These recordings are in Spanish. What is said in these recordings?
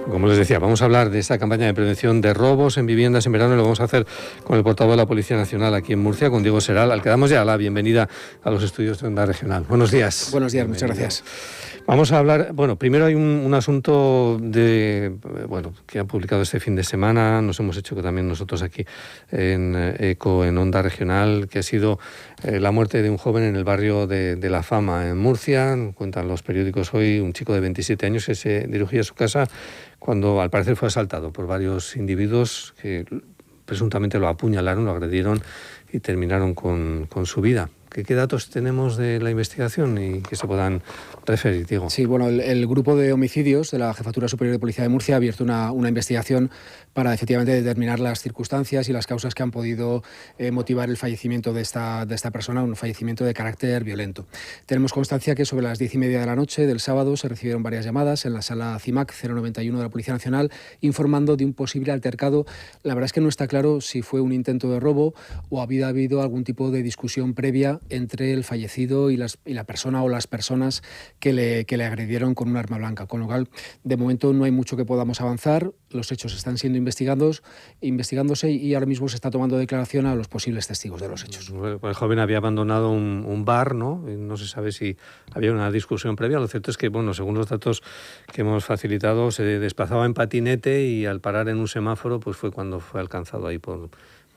Como les decía, vamos a hablar de esta campaña de prevención de robos en viviendas en verano y lo vamos a hacer con el portavoz de la Policía Nacional aquí en Murcia, con Diego Seral, al que damos ya la bienvenida a los estudios de Onda Regional. Buenos días. Buenos días, muchas gracias. Vamos a hablar, primero hay un asunto que han publicado este fin de semana, nos hemos hecho que también nosotros aquí en ECO, en Onda Regional, que ha sido la muerte de un joven en el barrio de La Fama, en Murcia. Cuentan los periódicos hoy, un chico de 27 años que se dirigía a su casa cuando al parecer fue asaltado por varios individuos que presuntamente lo apuñalaron, lo agredieron y terminaron con su vida. ¿Qué datos tenemos de la investigación y que se puedan referir, Diego? Sí, el grupo de homicidios de la Jefatura Superior de Policía de Murcia ha abierto una investigación para efectivamente determinar las circunstancias y las causas que han podido motivar el fallecimiento de esta persona, un fallecimiento de carácter violento. Tenemos constancia que sobre las 10:30 de la noche del sábado se recibieron varias llamadas en la sala CIMAC 091 de la Policía Nacional informando de un posible altercado. La verdad es que no está claro si fue un intento de robo o había habido algún tipo de discusión previa entre el fallecido y la persona o las personas que le agredieron con un arma blanca. Con lo cual, de momento no hay mucho que podamos avanzar. Los hechos están siendo investigándose y ahora mismo se está tomando declaración a los posibles testigos de los hechos. El joven había abandonado un bar, ¿no? No se sabe si había una discusión previa. Lo cierto es que, según los datos que hemos facilitado, se desplazaba en patinete y al parar en un semáforo, pues fue cuando fue alcanzado ahí por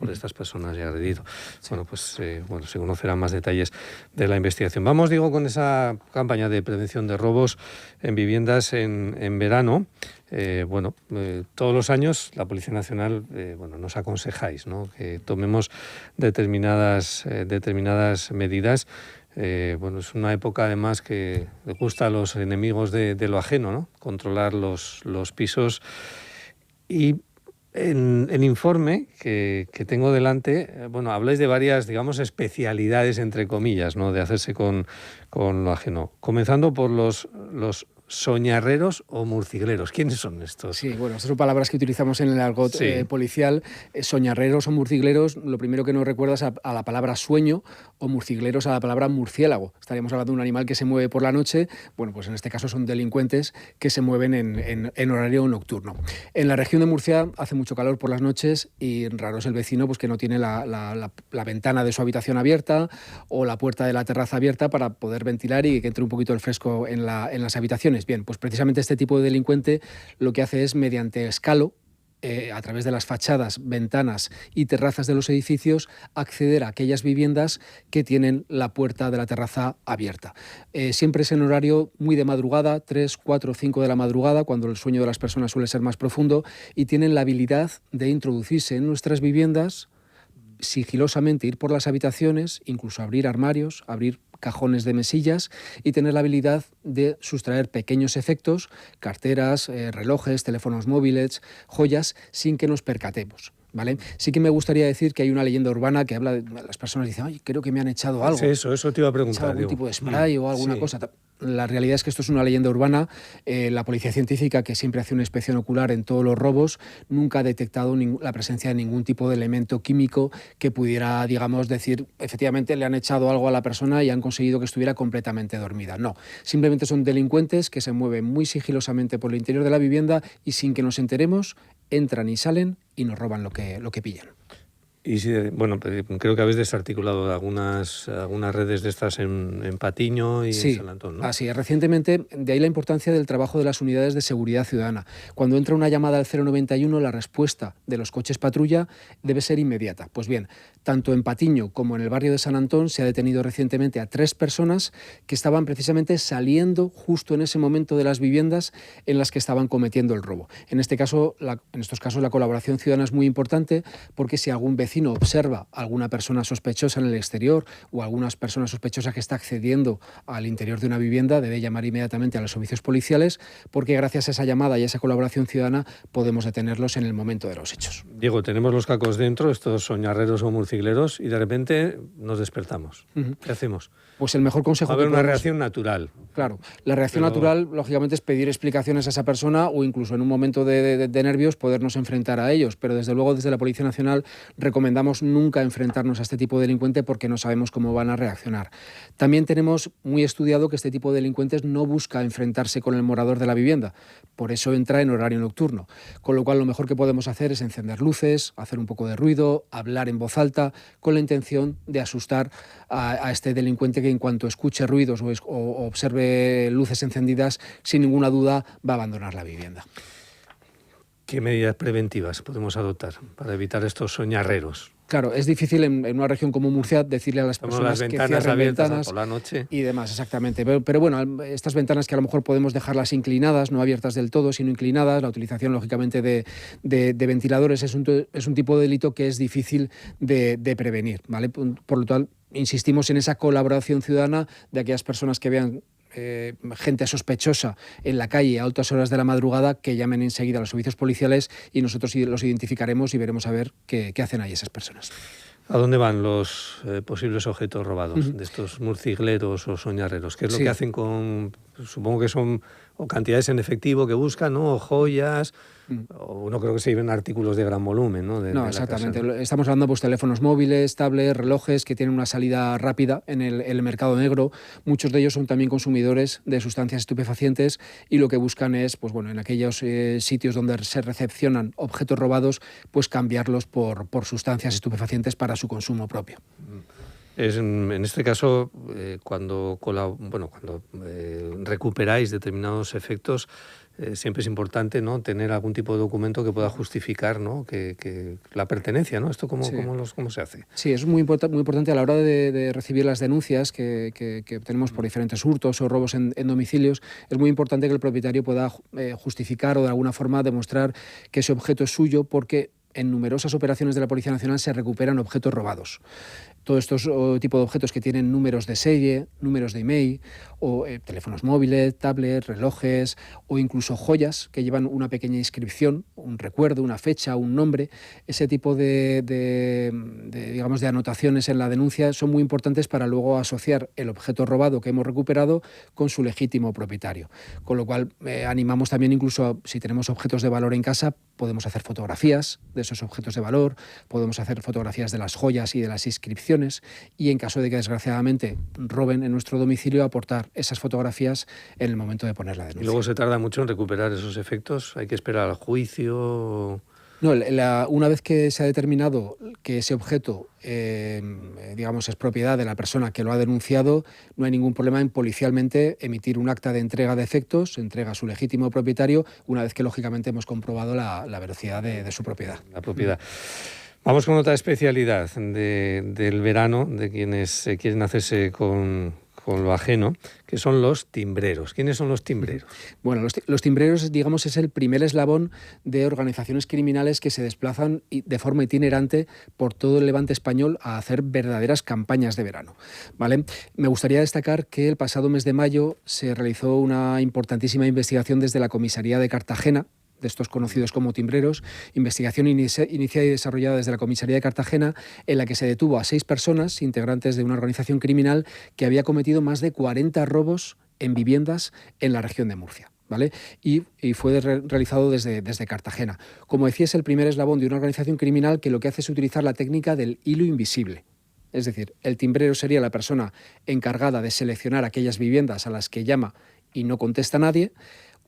estas personas y agredido. Sí. Se conocerán más detalles de la investigación. Vamos, digo, con esa campaña de prevención de robos en viviendas en verano. Todos los años la Policía Nacional nos aconsejáis, ¿no?, que tomemos determinadas medidas. Es una época además que le gusta a los enemigos de lo ajeno, ¿no?, controlar los pisos. Y en el informe que tengo delante, habláis de varias, digamos, especialidades, entre comillas, ¿no?, de hacerse con lo ajeno. Comenzando por los soñarreros o murcigleros. ¿Quiénes son estos? Sí, estas son palabras que utilizamos en el argot policial. Soñarreros o murcigleros, lo primero que nos recuerdas a la palabra sueño, o murcigleros a la palabra murciélago. Estaríamos hablando de un animal que se mueve por la noche. Pues en este caso son delincuentes que se mueven en horario nocturno. En la región de Murcia hace mucho calor por las noches y raro es el vecino que no tiene la ventana de su habitación abierta o la puerta de la terraza abierta para poder ventilar y que entre un poquito el fresco en las habitaciones. Bien, pues precisamente este tipo de delincuente lo que hace es, mediante escalo, a través de las fachadas, ventanas y terrazas de los edificios, acceder a aquellas viviendas que tienen la puerta de la terraza abierta. Siempre es en horario muy de madrugada, 3, 4, 5 de la madrugada, cuando el sueño de las personas suele ser más profundo, y tienen la habilidad de introducirse en nuestras viviendas, sigilosamente ir por las habitaciones, incluso abrir armarios, abrir cajones de mesillas y tener la habilidad de sustraer pequeños efectos, carteras, relojes, teléfonos móviles, joyas, sin que nos percatemos, ¿vale? Sí que me gustaría decir que hay una leyenda urbana que habla de las personas dicen, ay, creo que me han echado algo. Sí, eso te iba a preguntar. Algún tipo de spray o alguna cosa. La realidad es que esto es una leyenda urbana. La policía científica, que siempre hace una inspección ocular en todos los robos, nunca ha detectado la presencia de ningún tipo de elemento químico que pudiera, digamos, decir, efectivamente le han echado algo a la persona y han conseguido que estuviera completamente dormida. No, simplemente son delincuentes que se mueven muy sigilosamente por el interior de la vivienda y sin que nos enteremos, entran y salen y nos roban lo que pillan. Y creo que habéis desarticulado algunas redes de estas en Patiño y en San Antón, ¿no? Así es. Recientemente, de ahí la importancia del trabajo de las unidades de seguridad ciudadana. Cuando entra una llamada al 091, la respuesta de los coches patrulla debe ser inmediata. Pues bien, tanto en Patiño como en el barrio de San Antón se ha detenido recientemente a 3 personas que estaban precisamente saliendo justo en ese momento de las viviendas en las que estaban cometiendo el robo. En estos casos, la colaboración ciudadana es muy importante porque si algún vecino observa a alguna persona sospechosa en el exterior o alguna persona sospechosa que está accediendo al interior de una vivienda, debe llamar inmediatamente a los servicios policiales porque gracias a esa llamada y a esa colaboración ciudadana podemos detenerlos en el momento de los hechos. Diego, tenemos los cacos dentro, estos soñarreros o murcigleros, y de repente nos despertamos. ¿Qué hacemos? Pues el mejor consejo va a haber una reacción natural. Claro, la reacción natural, lógicamente, es pedir explicaciones a esa persona o incluso en un momento de nervios podernos enfrentar a ellos. Pero desde luego desde la Policía Nacional recomendamos nunca enfrentarnos a este tipo de delincuente porque no sabemos cómo van a reaccionar. También tenemos muy estudiado que este tipo de delincuentes no busca enfrentarse con el morador de la vivienda. Por eso entra en horario nocturno. Con lo cual lo mejor que podemos hacer es encender luces, hacer un poco de ruido, hablar en voz alta, con la intención de asustar a este delincuente que en cuanto escuche ruidos o observe luces encendidas, sin ninguna duda va a abandonar la vivienda. ¿Qué medidas preventivas podemos adoptar para evitar estos soñarreros? Claro, es difícil en una región como Murcia decirle a las personas que cierren ventanas por la noche y demás, exactamente. Pero bueno, estas ventanas que a lo mejor podemos dejarlas inclinadas, no abiertas del todo, sino inclinadas, la utilización lógicamente de ventiladores es un tipo de delito que es difícil de prevenir, ¿vale? Por lo tanto, insistimos en esa colaboración ciudadana de aquellas personas que vean gente sospechosa en la calle a altas horas de la madrugada, que llamen enseguida a los servicios policiales y nosotros los identificaremos y veremos a ver qué hacen ahí esas personas. ¿A dónde van los posibles objetos robados de estos murcigleros o soñarreros? ¿Qué es lo que hacen con...? Supongo que son o cantidades en efectivo que buscan, ¿no? O joyas... O no creo que se lleven artículos de gran volumen, ¿no? No, exactamente. Casa, ¿no? Estamos hablando de teléfonos móviles, tablets, relojes que tienen una salida rápida en el mercado negro. Muchos de ellos son también consumidores de sustancias estupefacientes y lo que buscan es, pues bueno, en aquellos sitios donde se recepcionan objetos robados, pues cambiarlos por sustancias estupefacientes para su consumo propio. En este caso, cuando recuperáis determinados efectos, siempre es importante, ¿no?, tener algún tipo de documento que pueda justificar, ¿no?, que la pertenencia, ¿no? ¿Esto cómo se hace? Sí, es muy importante a la hora de recibir las denuncias que tenemos por diferentes hurtos o robos en domicilios. Es muy importante que el propietario pueda justificar o de alguna forma demostrar que ese objeto es suyo, porque en numerosas operaciones de la Policía Nacional se recuperan objetos robados. Todos estos tipos de objetos que tienen números de serie, números de email, o teléfonos móviles, tablets, relojes, o incluso joyas que llevan una pequeña inscripción, un recuerdo, una fecha, un nombre. Ese tipo de anotaciones en la denuncia son muy importantes para luego asociar el objeto robado que hemos recuperado con su legítimo propietario. Con lo cual animamos también, incluso si tenemos objetos de valor en casa, podemos hacer fotografías de esos objetos de valor, podemos hacer fotografías de las joyas y de las inscripciones, y en caso de que desgraciadamente roben en nuestro domicilio, aportar esas fotografías en el momento de poner la denuncia. ¿Y luego se tarda mucho en recuperar esos efectos? ¿Hay que esperar al juicio? No, una vez que se ha determinado que ese objeto es propiedad de la persona que lo ha denunciado, no hay ningún problema en policialmente emitir un acta de entrega de efectos, se entrega a su legítimo propietario, una vez que lógicamente hemos comprobado la veracidad de su propiedad. La propiedad. Vamos con otra especialidad del verano, de quienes quieren hacerse con lo ajeno, que son los timbreros. ¿Quiénes son los timbreros? Bueno, los timbreros, digamos, es el primer eslabón de organizaciones criminales que se desplazan de forma itinerante por todo el Levante español a hacer verdaderas campañas de verano, ¿vale? Me gustaría destacar que el pasado mes de mayo se realizó una importantísima investigación desde la Comisaría de Cartagena, de estos conocidos como timbreros, investigación iniciada y desarrollada desde la Comisaría de Cartagena, en la que se detuvo a 6 personas, integrantes de una organización criminal que había cometido más de 40 robos en viviendas en la región de Murcia, ¿vale? Y fue realizado desde Cartagena. Como decía, es el primer eslabón de una organización criminal que lo que hace es utilizar la técnica del hilo invisible. Es decir, el timbrero sería la persona encargada de seleccionar aquellas viviendas a las que llama y no contesta nadie.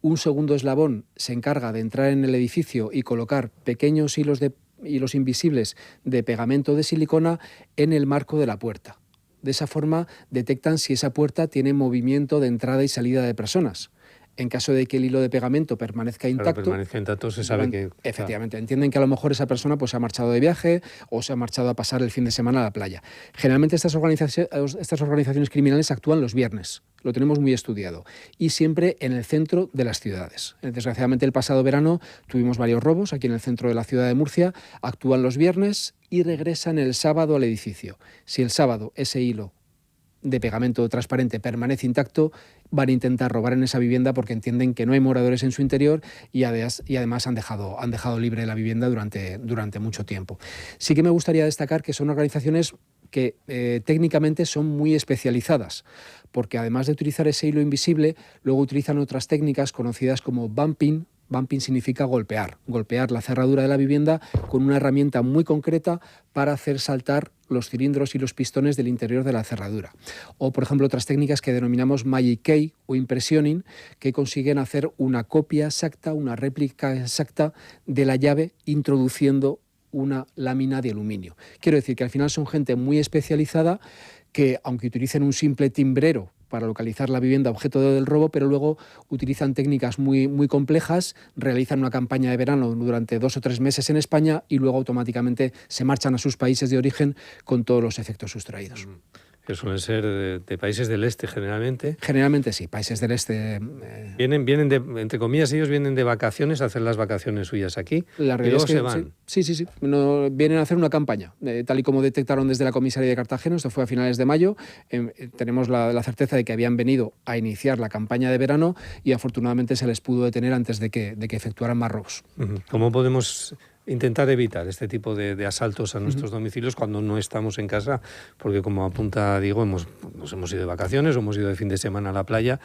Un segundo eslabón se encarga de entrar en el edificio y colocar pequeños hilos invisibles de pegamento de silicona en el marco de la puerta. De esa forma detectan si esa puerta tiene movimiento de entrada y salida de personas. En caso de que el hilo de pegamento permanezca intacto, se sabe que... Efectivamente, entienden que a lo mejor esa persona pues, ha marchado de viaje o se ha marchado a pasar el fin de semana a la playa. Generalmente estas organizaciones criminales actúan los viernes, lo tenemos muy estudiado, y siempre en el centro de las ciudades. Desgraciadamente el pasado verano tuvimos varios robos aquí en el centro de la ciudad de Murcia, actúan los viernes y regresan el sábado al edificio. Si el sábado ese hilo de pegamento transparente permanece intacto, van a intentar robar en esa vivienda porque entienden que no hay moradores en su interior y además han dejado libre la vivienda durante mucho tiempo. Sí que me gustaría destacar que son organizaciones que técnicamente son muy especializadas, porque además de utilizar ese hilo invisible, luego utilizan otras técnicas conocidas como bumping. Bumping significa golpear la cerradura de la vivienda con una herramienta muy concreta para hacer saltar los cilindros y los pistones del interior de la cerradura. O, por ejemplo, otras técnicas que denominamos magic key o impressioning, que consiguen hacer una copia exacta, una réplica exacta de la llave introduciendo una lámina de aluminio. Quiero decir que al final son gente muy especializada que, aunque utilicen un simple timbrero para localizar la vivienda objeto del robo, pero luego utilizan técnicas muy, muy complejas, realizan una campaña de verano durante 2 o 3 meses en España y luego automáticamente se marchan a sus países de origen con todos los efectos sustraídos. Que suelen ser de países del este generalmente. Generalmente sí, países del este. Vienen entre comillas, ellos vienen de vacaciones a hacer las vacaciones suyas aquí y luego se van. Sí. Vienen a hacer una campaña. Tal y como detectaron desde la comisaría de Cartagena, esto fue a finales de mayo, tenemos la certeza de que habían venido a iniciar la campaña de verano y afortunadamente se les pudo detener antes de que efectuaran más robos. ¿Cómo podemos intentar evitar este tipo de asaltos a nuestros domicilios cuando no estamos en casa? Porque, como apunta Diego, nos hemos ido de vacaciones, o hemos ido de fin de semana a la playa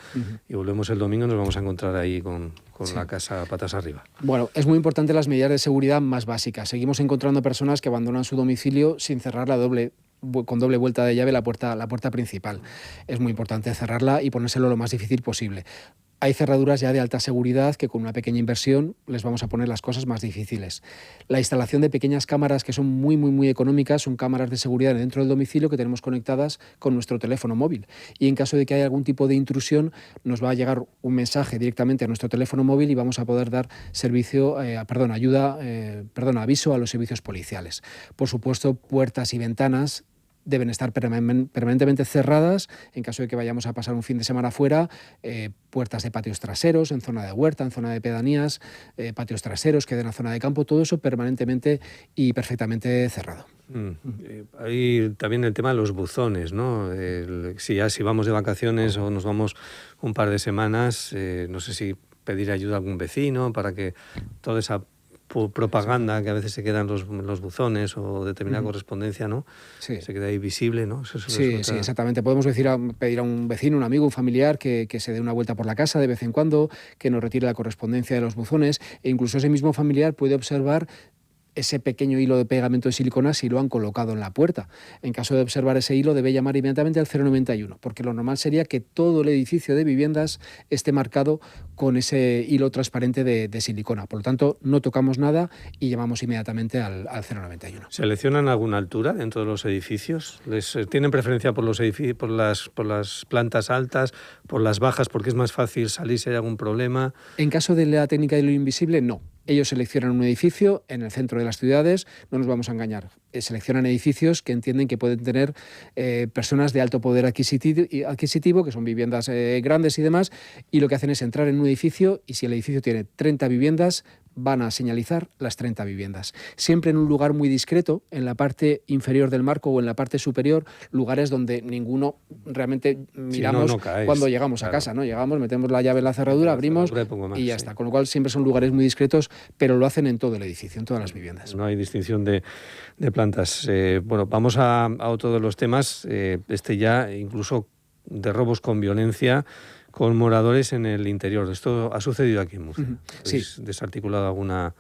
y volvemos el domingo y nos vamos a encontrar ahí con la casa patas arriba. Bueno, es muy importante las medidas de seguridad más básicas. Seguimos encontrando personas que abandonan su domicilio sin cerrar con doble vuelta de llave la puerta principal. Es muy importante cerrarla y ponérselo lo más difícil posible. Hay cerraduras ya de alta seguridad que con una pequeña inversión les vamos a poner las cosas más difíciles. La instalación de pequeñas cámaras que son muy, muy, muy económicas, son cámaras de seguridad dentro del domicilio que tenemos conectadas con nuestro teléfono móvil. Y en caso de que haya algún tipo de intrusión, nos va a llegar un mensaje directamente a nuestro teléfono móvil y vamos a poder dar aviso a los servicios policiales. Por supuesto, puertas y ventanas deben estar permanentemente cerradas en caso de que vayamos a pasar un fin de semana fuera, puertas de patios traseros, en zona de huerta, en zona de pedanías, patios traseros que den a zona de campo, todo eso permanentemente y perfectamente cerrado. Hay también el tema de los buzones, ¿no? Si vamos de vacaciones o nos vamos un par de semanas, no sé si pedir ayuda a algún vecino para que toda esa propaganda que a veces se quedan los buzones o determinada correspondencia, ¿no? Sí. Se queda ahí visible, ¿no? Sí, exactamente. Podemos pedir a un vecino, un amigo, un familiar que se dé una vuelta por la casa de vez en cuando, que nos retire la correspondencia de los buzones, e incluso ese mismo familiar puede observar ese pequeño hilo de pegamento de silicona si lo han colocado en la puerta. En caso de observar ese hilo, debe llamar inmediatamente al 091, porque lo normal sería que todo el edificio de viviendas esté marcado con ese hilo transparente de silicona. Por lo tanto, no tocamos nada y llamamos inmediatamente al 091. ¿Seleccionan alguna altura dentro de los edificios? ¿Tienen preferencia por los edificios, por las plantas altas, por las bajas, porque es más fácil salir si hay algún problema? En caso de la técnica del hilo invisible, no. Ellos seleccionan un edificio en el centro de las ciudades, no nos vamos a engañar, seleccionan edificios que entienden que pueden tener personas de alto poder adquisitivo, que son viviendas grandes y demás, y lo que hacen es entrar en un edificio y si el edificio tiene 30 viviendas, van a señalizar las 30 viviendas. Siempre en un lugar muy discreto, en la parte inferior del marco o en la parte superior, lugares donde ninguno realmente miramos cuando llegamos a casa, ¿no? Llegamos, metemos la llave en la cerradura, abrimos y ya está. Con lo cual siempre son lugares muy discretos, pero lo hacen en todo el edificio, en todas las viviendas. No hay distinción de plantas. Bueno, vamos a otro de los temas, ya incluso de robos con violencia, con moradores en el interior. Esto ha sucedido aquí en Murcia. Sí. ¿Habéis desarticulado alguna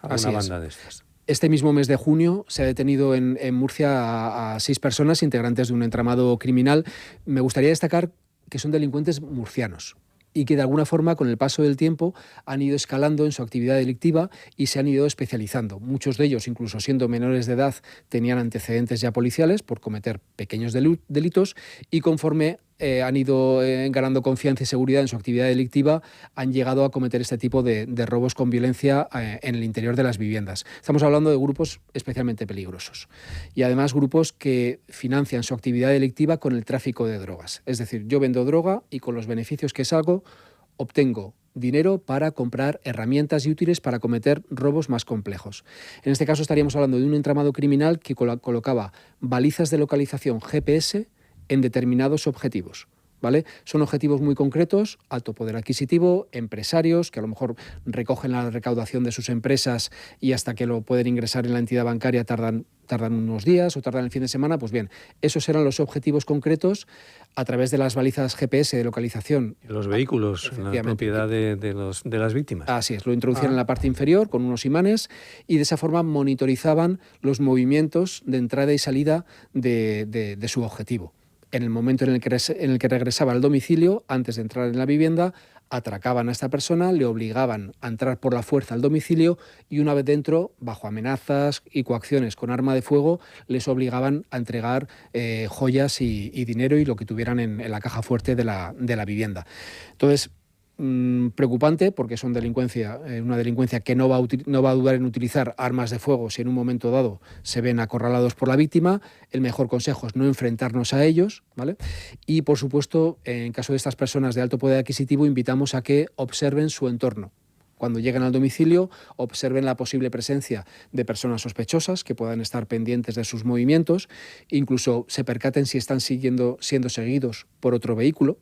banda de estas? Este mismo mes de junio se ha detenido en Murcia a 6 personas integrantes de un entramado criminal. Me gustaría destacar que son delincuentes murcianos y que de alguna forma con el paso del tiempo han ido escalando en su actividad delictiva y se han ido especializando. Muchos de ellos, incluso siendo menores de edad, tenían antecedentes ya policiales por cometer pequeños delitos y conforme han ido ganando confianza y seguridad en su actividad delictiva, han llegado a cometer este tipo de robos con violencia en el interior de las viviendas. Estamos hablando de grupos especialmente peligrosos y además grupos que financian su actividad delictiva con el tráfico de drogas. Es decir, yo vendo droga y con los beneficios que saco obtengo dinero para comprar herramientas y útiles para cometer robos más complejos. En este caso estaríamos hablando de un entramado criminal que colocaba balizas de localización GPS en determinados objetivos. ¿vale? Son objetivos muy concretos, alto poder adquisitivo, empresarios que a lo mejor recogen la recaudación de sus empresas y hasta que lo pueden ingresar en la entidad bancaria tardan unos días o tardan el fin de semana. Pues bien, esos eran los objetivos concretos a través de las balizas GPS de localización. Los vehículos, la propiedad de las víctimas. Así es, lo introducían en la parte inferior con unos imanes y de esa forma monitorizaban los movimientos de entrada y salida de su objetivo. En el momento en el que regresaba al domicilio, antes de entrar en la vivienda, atracaban a esta persona, le obligaban a entrar por la fuerza al domicilio y una vez dentro, bajo amenazas y coacciones con arma de fuego, les obligaban a entregar joyas y dinero y lo que tuvieran en la caja fuerte de la vivienda. Entonces, preocupante porque son una delincuencia que no va a dudar en utilizar armas de fuego si en un momento dado se ven acorralados por la víctima. El mejor consejo es no enfrentarnos a ellos, ¿vale? Y por supuesto, en caso de estas personas de alto poder adquisitivo, invitamos a que observen su entorno. Cuando lleguen al domicilio, observen la posible presencia de personas sospechosas que puedan estar pendientes de sus movimientos, incluso se percaten si están siendo seguidos por otro vehículo,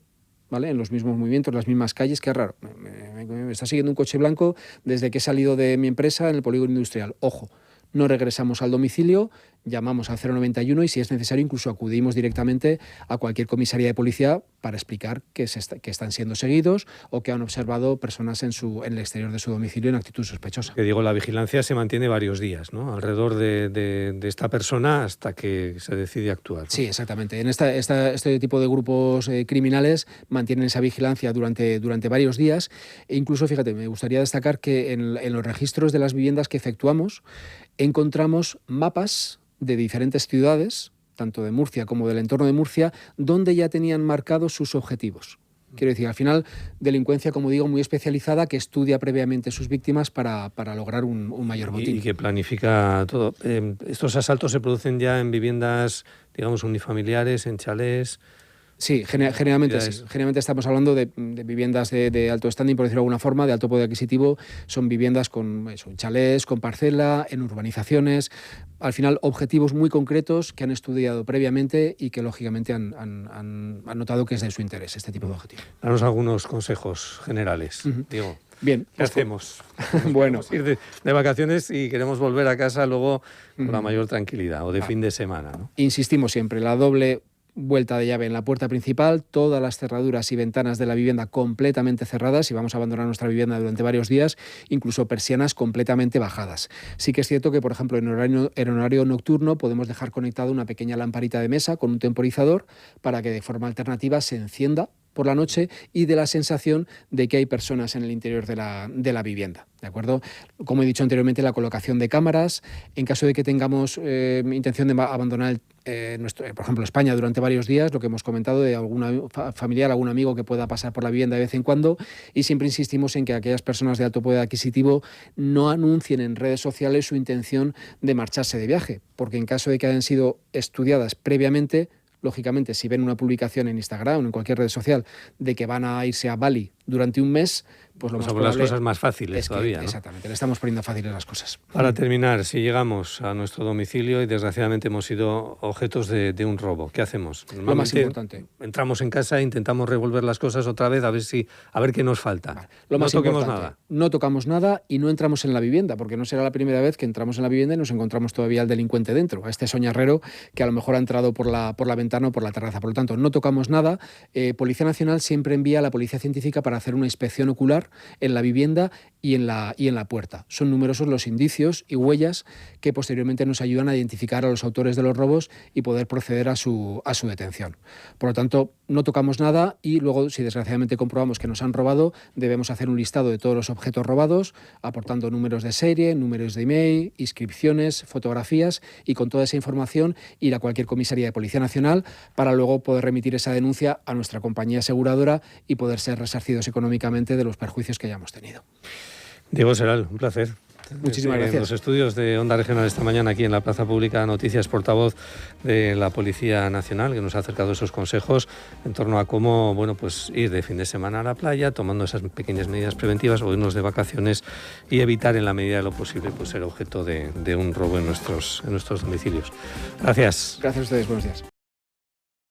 ¿vale? En los mismos movimientos, las mismas calles. Qué raro, me está siguiendo un coche blanco desde que he salido de mi empresa en el polígono industrial. Ojo, no regresamos al domicilio, llamamos al 091 y si es necesario incluso acudimos directamente a cualquier comisaría de policía para explicar que están siendo seguidos o que han observado personas en el exterior de su domicilio en actitud sospechosa. Que digo, la vigilancia se mantiene varios días, ¿no? Alrededor de esta persona hasta que se decide actuar, ¿no? Sí, exactamente. En este tipo de grupos criminales mantienen esa vigilancia durante varios días e incluso, fíjate, me gustaría destacar que en los registros de las viviendas que efectuamos encontramos mapas de diferentes ciudades, tanto de Murcia como del entorno de Murcia, donde ya tenían marcados sus objetivos. Quiero decir, al final, delincuencia, como digo, muy especializada, que estudia previamente sus víctimas para lograr un mayor botín. Y que planifica todo. ¿Estos asaltos se producen ya en viviendas, digamos, unifamiliares, en chalés? Sí, generalmente sí. Generalmente estamos hablando de viviendas de alto standing, por decirlo de alguna forma, de alto poder adquisitivo. Son viviendas con chalés, con parcela, en urbanizaciones. Al final, objetivos muy concretos que han estudiado previamente y que, lógicamente, han notado que es de su interés este tipo de objetivo. Danos algunos consejos generales, Diego. Bien. ¿Qué hacemos? Bueno. Ir de vacaciones y queremos volver a casa luego con la mayor tranquilidad o de fin de semana, ¿no? Insistimos siempre, la doble vuelta de llave en la puerta principal, todas las cerraduras y ventanas de la vivienda completamente cerradas y vamos a abandonar nuestra vivienda durante varios días, incluso persianas completamente bajadas. Sí que es cierto que, por ejemplo, en horario nocturno podemos dejar conectada una pequeña lamparita de mesa con un temporizador para que de forma alternativa se encienda por la noche y dé la sensación de que hay personas en el interior de la vivienda, ¿de acuerdo? Como he dicho anteriormente, la colocación de cámaras. En caso de que tengamos intención de abandonar por ejemplo, España durante varios días, lo que hemos comentado de algún familiar, algún amigo que pueda pasar por la vivienda de vez en cuando, y siempre insistimos en que aquellas personas de alto poder adquisitivo no anuncien en redes sociales su intención de marcharse de viaje, porque en caso de que hayan sido estudiadas previamente, lógicamente, si ven una publicación en Instagram o en cualquier red social de que van a irse a Bali durante un mes, pues lo más probable las cosas más fáciles es que, todavía, ¿no? Exactamente, le estamos poniendo fáciles las cosas. Para terminar, si llegamos a nuestro domicilio y desgraciadamente hemos sido objetos de un robo, ¿qué hacemos? Lo más importante. Entramos en casa e intentamos revolver las cosas otra vez a ver qué nos falta. Vale. No toquemos nada. No tocamos nada y no entramos en la vivienda, porque no será la primera vez que entramos en la vivienda y nos encontramos todavía al delincuente dentro, a este soñarrero que a lo mejor ha entrado por la ventana o por la terraza. Por lo tanto, no tocamos nada. Policía Nacional siempre envía a la Policía Científica para hacer una inspección ocular en la vivienda y en la puerta. Son numerosos los indicios y huellas que posteriormente nos ayudan a identificar a los autores de los robos y poder proceder a su detención. Por lo tanto, no tocamos nada y luego, si desgraciadamente comprobamos que nos han robado, debemos hacer un listado de todos los objetos robados, aportando números de serie, números de email, inscripciones, fotografías, y con toda esa información ir a cualquier comisaría de Policía Nacional para luego poder remitir esa denuncia a nuestra compañía aseguradora y poder ser resarcidos económicamente de los perjuicios que hayamos tenido. Diego Seral, un placer. Muchísimas gracias. En los estudios de Onda Regional esta mañana, aquí en la Plaza Pública Noticias, portavoz de la Policía Nacional, que nos ha acercado esos consejos en torno a cómo, pues ir de fin de semana a la playa, tomando esas pequeñas medidas preventivas, o irnos de vacaciones y evitar en la medida de lo posible ser objeto de un robo en nuestros domicilios. Gracias. Gracias a ustedes, buenos días.